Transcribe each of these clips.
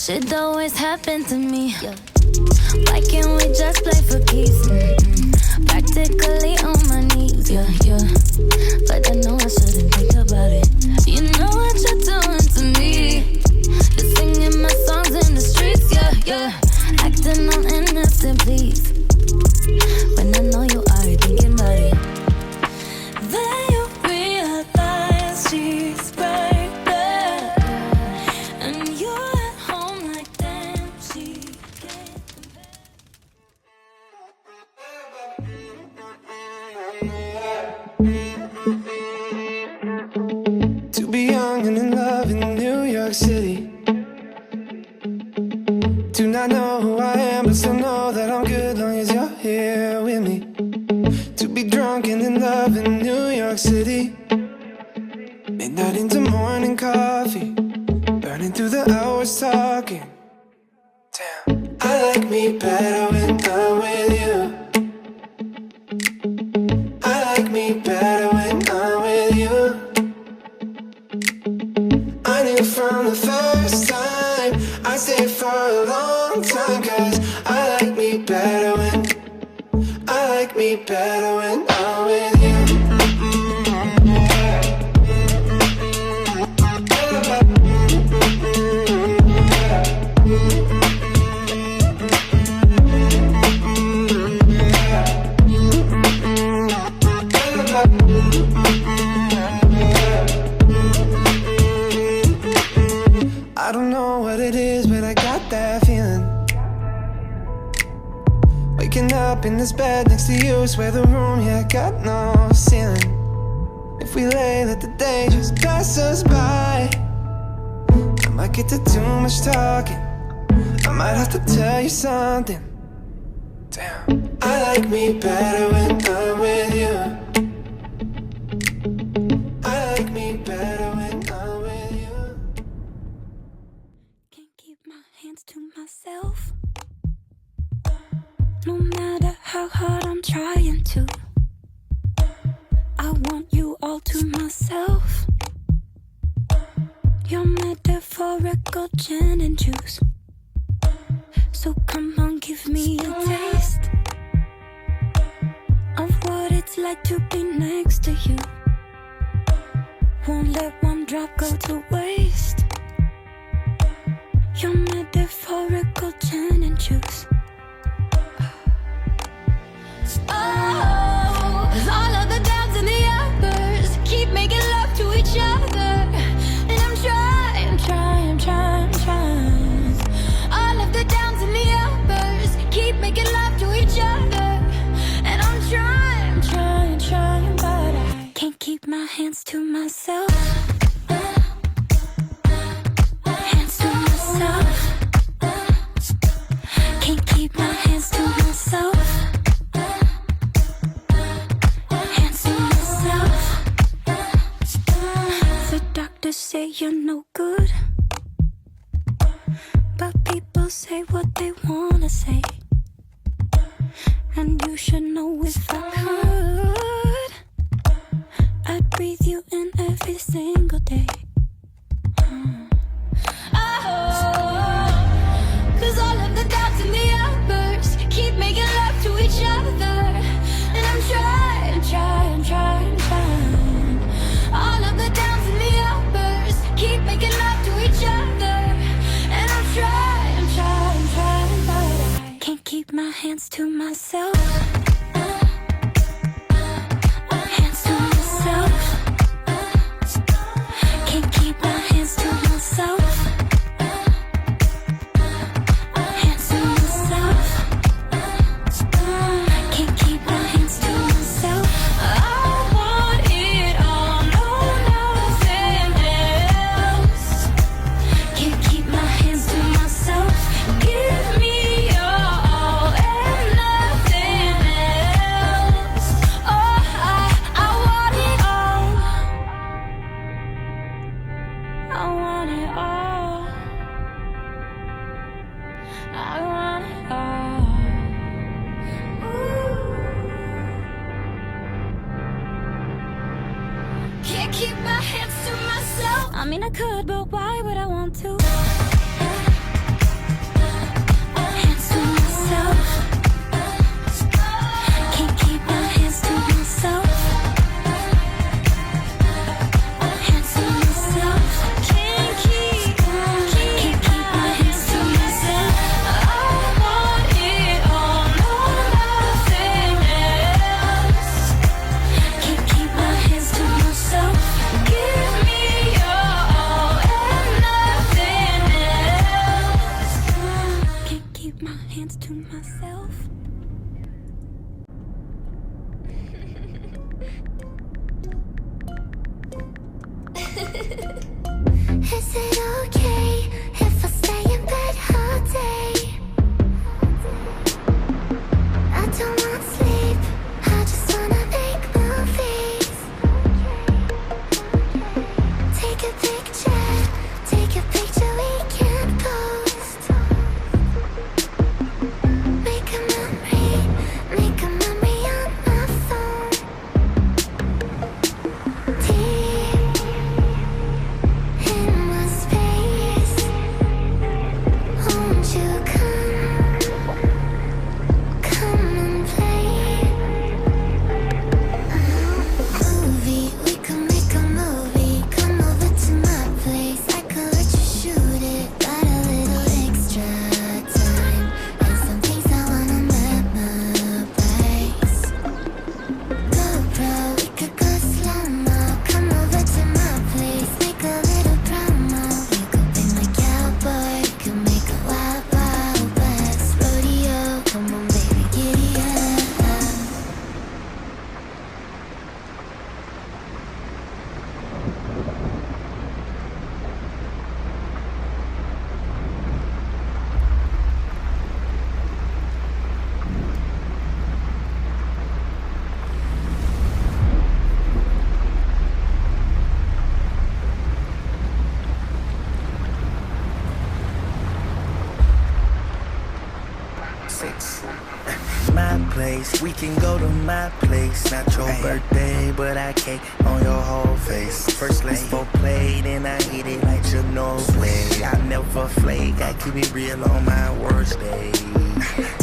Shit always happen to me. Why can't we just play for keeps? Practically on my knees, yeah. But I know I shouldn't think about it. You know what you're doing to me. You're singing my songs in the streets, yeah. Acting on innocent, please. When I know you are thinking about it. Then you realize she's right there, and you're at home like damn, she can't compare. To be young and in love in New York City. Do not know who I am, but still know that I'm good long as you're here with me. To be drunk and in love in New York City. Midnight into morning coffee, burning through the hours talking. Damn, I like me better when I'm with you. I like me better when I'm with you. I knew from the first time I'd stay for a long time, 'cause I like me better when I'm with you. I don't know what it is, but I got that feeling. Waking up in this bed next to you, swear the room, yeah, got no ceiling. If we lay, let the day just pass us by. I might get to too much talking, I might have to tell you something. Damn, I like me better when I'm with you. I like me better when I'm with you. Can't keep my hands to myself. No matter how hard I'm trying to, I want you all to myself. Your metaphorical gin and juice. So come on, give me a taste of what it's like to be next to you. Won't let one drop go to waste. Your metaphorical gin and juice. Oh, all of the downs and the uppers keep making love to each other, and I'm trying. All of the downs and the uppers keep making love to each other, and I'm trying, but I can't keep my hands to myself. Hands to myself. Can't keep my hands to myself. Say you're no good, but people say what they wanna say, and you should know if I could, I'd breathe you in every single day. Oh, 'cause all of the downs and the uppers keep making love to each other, and I'm trying. All of the downs and the uppers keep making love to each other, and I'm trying, but I can't keep my hands to myself. Hands to myself. Can't keep my hands to myself. Hands to myself. Can't keep my hands to myself. I want it all, no, nothing else. Can't keep my hands to myself. Give me your all and nothing else. Oh, I want it all. I want it all. I want it all. Ooh. Can't keep my hands to myself. I mean, I could, but why would I want to? to myself. Is it okay if I stay in bed all day? I don't want sleep, I just wanna make movies. Take a picture we can post. Make a memory on my phone. Deep in my space, won't you come and play? Movie, we can make a movie. Come over to my place, I could let you shoot it. Got a little extra time, and some things I wanna memorize. GoPro, we could go slow-mo. Come over to my place, make a little promo. You could be my cowboy, you could make a 𝗵𝗶𝗷 rodeo. Come on, baby, giddy up. My place, we can go to my place. Not your birthday, but I cake on your whole face. First let's foreplay, then I hit it like your nose blade. I never flake, I keep it real on my worst day.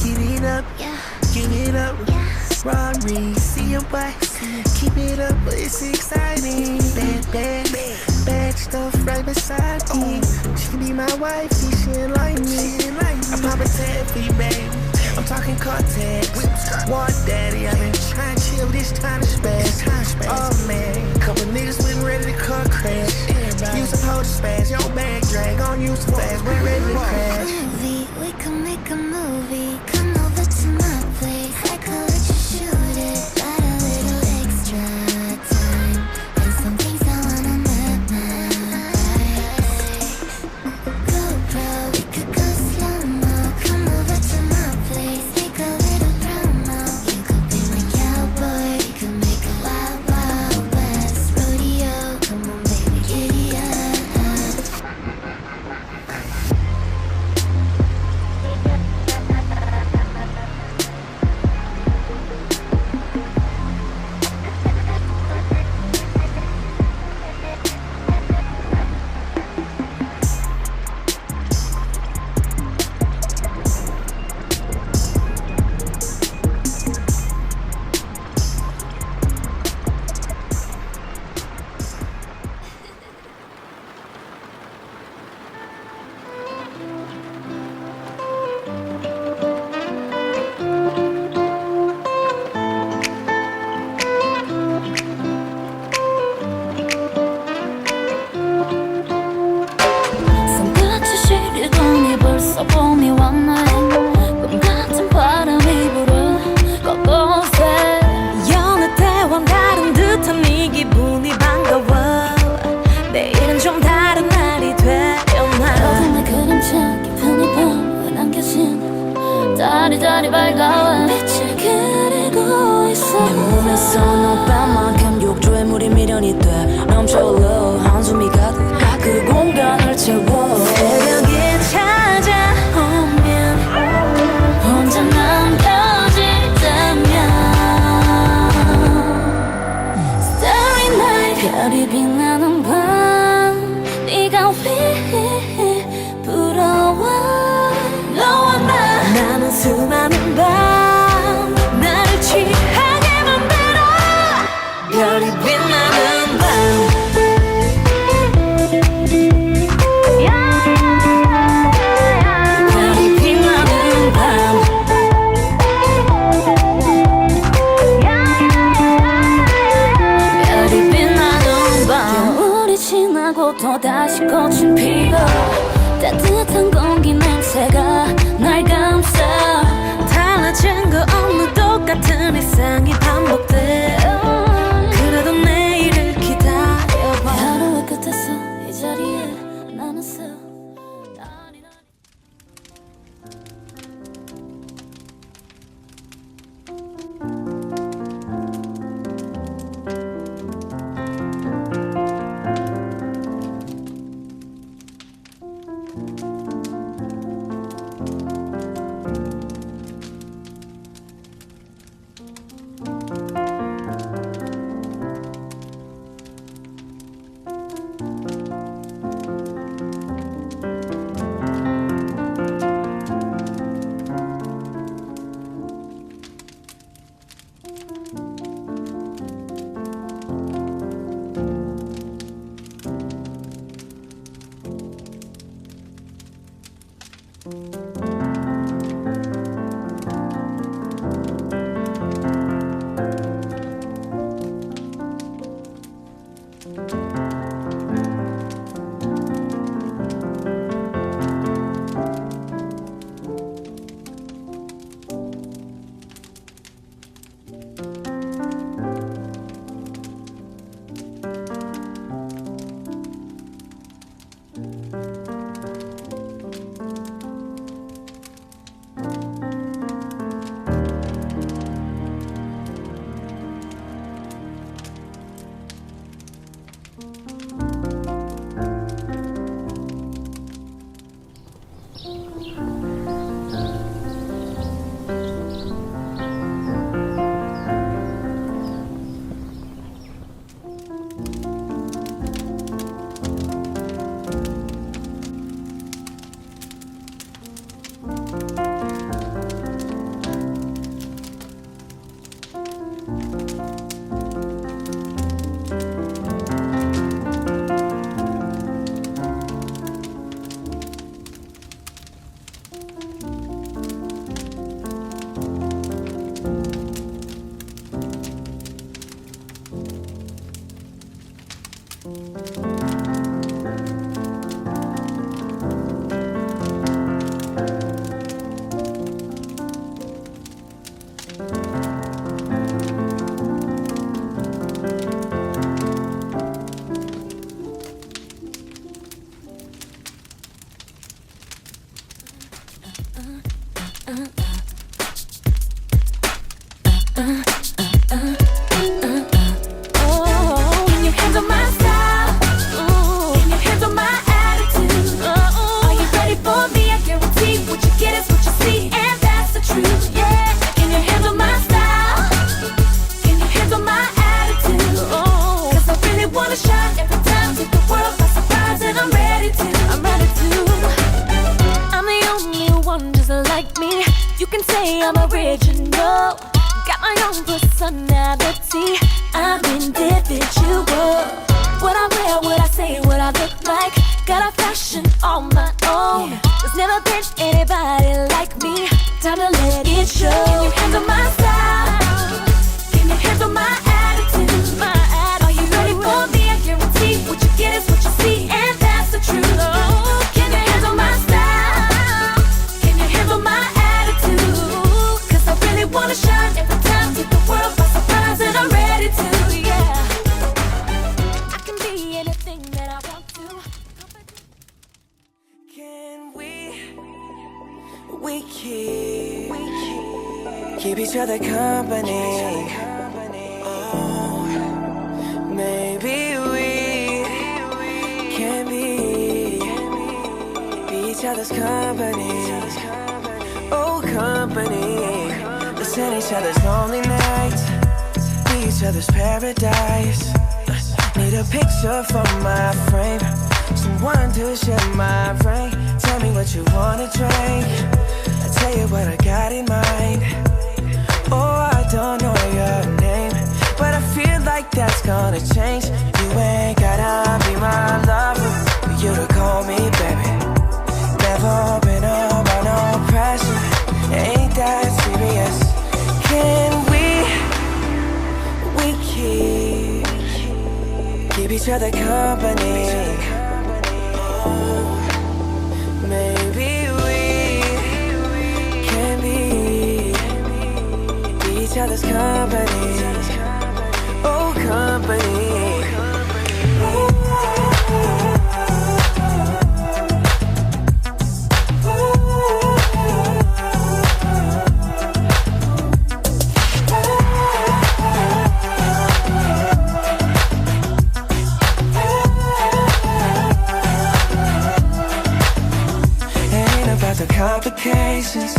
Get it up, give it up. Rory, see your boy, keep it up, it's exciting. Bad stuff right beside me. She can be my wife, she ain't like me. I pop a tag for you, babe. I'm talking cortex, war daddy. I've been trying to chill this time to spaz. Oh man, couple niggas wasn't ready to car crash. You supposed to spaz, your bag drag on you so fast, we're ready to crash. Movie, we can make a movie. Come over to my place, I could let you shoot it. Got a little extra time, and some things I wanna memorize. GoPro, we could go slow-mo. Come over to my place, make a little promo. You could be my cowboy, you could make a 𝗵𝗶𝗷 rodeo. Come on, baby, giddy up. 손끝이 시리더니 벌써 봄이 왔네. 꿈 같은 바람이 불어 곳곳에. 여느 때와 다른 듯한 네 기분이 반가워. 내일은 좀 다른 날이 되려나. 어둠의 그림자 깊은 이 밤에 남겨진 다리 밝아와 빛을 그리고 있어. 내 몸에서 너만큼 욕조에 물이 미련이 돼 넘쳐흘러 한숨이 가득 그 공간을 채워. 새벽이 찾아오면 혼자 남겨지다면 Starry night, 별이 빛나는 밤 네가 왜 부러워. 너와 나는 수많은 밤 나를 취하게 만들어. 별이 빛나는 밤 또다시 꽃은 피고 따뜻한 공기 냄새가 날 감싸. 하나 증거 없는 똑같은 일상이 반복돼. 그래도 내일을 기다려봐. 하루의 끝에서 이 자리에 나는 서. I'm original, got my own personality. I'm individual. What I wear, what I say, what I look like, got a fashion on my own. There's never been anybody like me. Time to let it show. Can you handle my style? Can you handle my attitude? My attitude. Are you ready for me? I guarantee what you get is what you see, and that's the truth. Oh, can you handle my style? Can you handle my attitude? I really wanna shine every time, take the world by surprise, and I'm ready to, yeah. I can be anything that I want to. Can we keep each other company? Oh, maybe we can be each other's company. Oh, company. Listen each other's lonely nights, be each other's paradise. Need a picture for my frame, someone to share my brain. Tell me what you wanna drink, I'll tell you what I got in mind. Oh, I don't know your name, but I feel like that's gonna change. You ain't gotta be my lover for you to call me baby. Never been under no pressure, ain't that serious. Can we keep each other company? Oh, maybe we can be each other's company. Oh, company. The complications,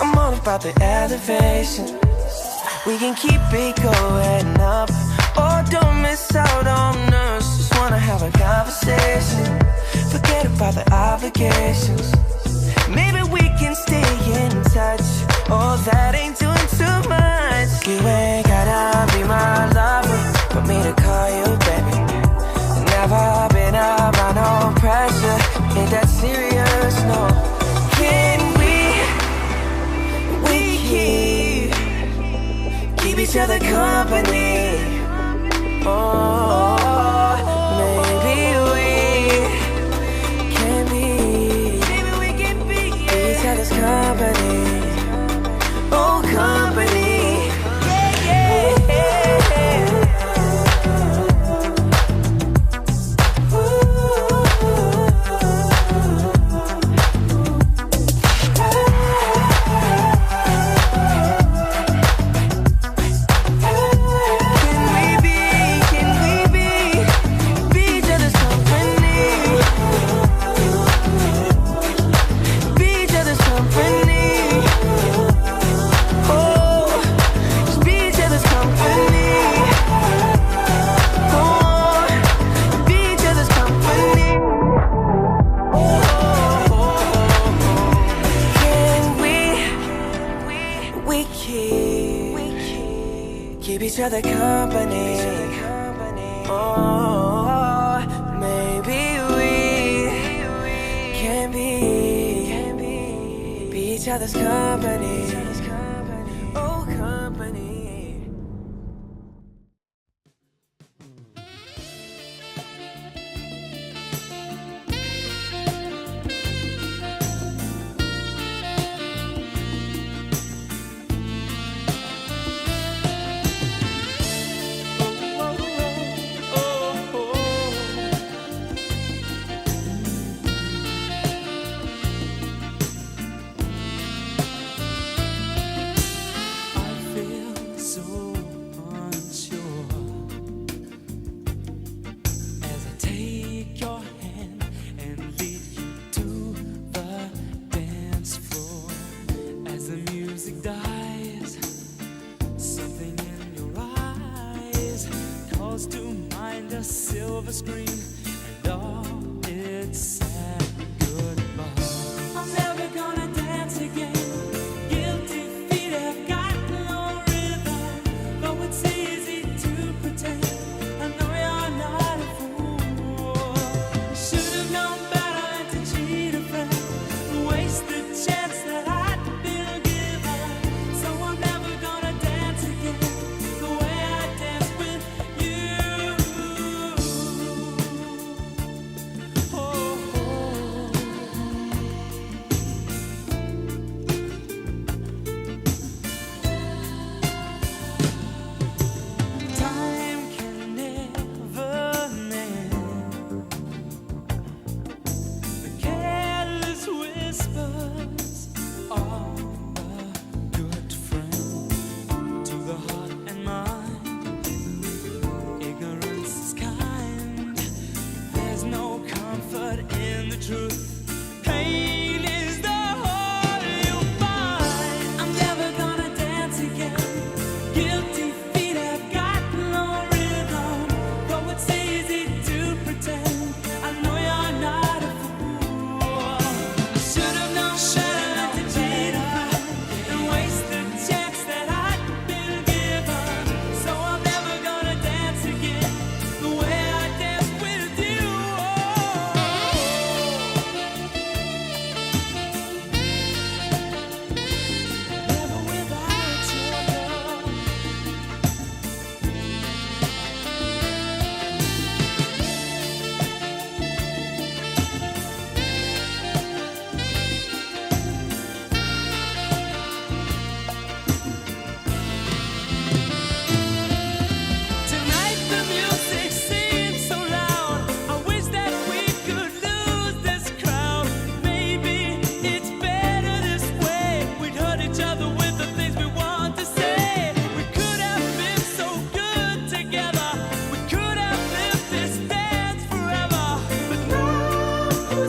I'm all about the elevation. We can keep it going up, or don't miss out on us. Just wanna have a conversation, forget about the obligations. Maybe we can stay in touch, oh that ain't doing too much. You ain't gotta be my lover for me to call you baby. Never been under no pressure, ain't that serious, no. Can we keep each other company? Oh, maybe we can be each other's company. Oh, company. Keep each other company. Oh, maybe we can be each other's company. Oh, company. Silver screen and all its sad goodbye. I'm never gonna dance again. Guilty feet have got no rhythm. Though it's easy to pretend, I know you're not a fool. Should have known better than to cheat a friend, waste the chance that I'd been given. So I'm never gonna dance again the way I danced with you.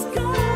let's go.